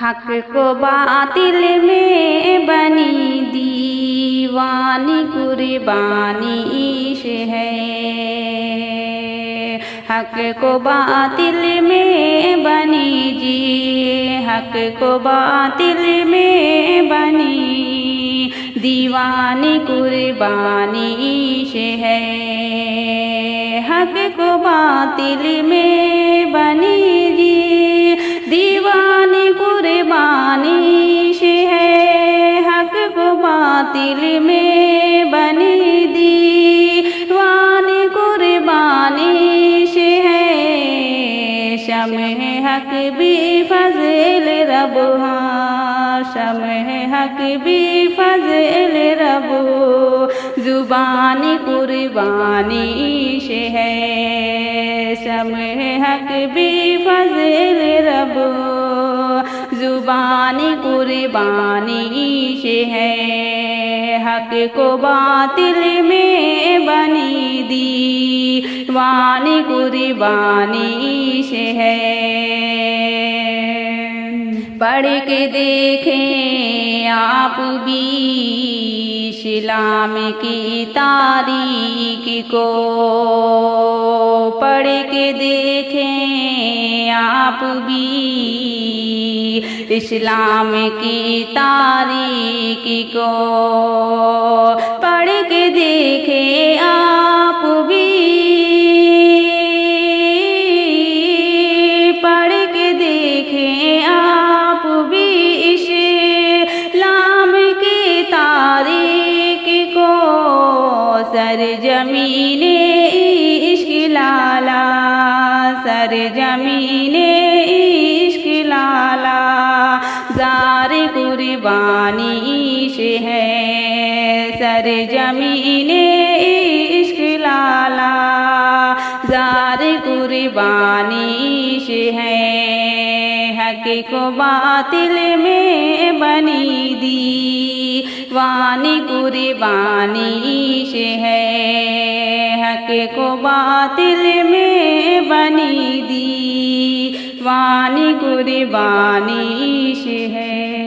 हक को बातिल में बनी दीवानी कुर्बानी इश है। हक को बातिल में बनी जी, हक को बातिल में बनी दीवानी कुर्बानी इश है। हक को बातिल में बनी जी दीवानी कुर्बानी इश है। हक को बातिल में बनी दीवानी कुर्बानी इश है। शम्ह हक भी फज़ल रब, हाँ शम्ह हक भी फज़ल रब, ज़ुबानी कुर्बानी इश है। शम्ह हक भी फज़ल रब, ज़ुबानी कुर्बानी इश है। हक को बातिल में बनी दीवानी कुर्बानी इश है। पढ़ के देखें आप भी इस्लाम की तारीख को, पढ़ के देखें आप भी इस्लाम की तारीख को, पढ़ के देखें आप भी, पढ़ के देखें आप भी इस्लाम की तारीख को। सरजमीने इश्क लाला, सरजमीने इश्क लाला, ज़ार कुर्बानी इश है। सरजमीने इश्क लाला, ज़ार कुर्बानी इश है। हक को बातिल में बनी दीवानी कुर्बानी इश है। हक को बातिल में बनी दीवानी कुर्बानी इश है।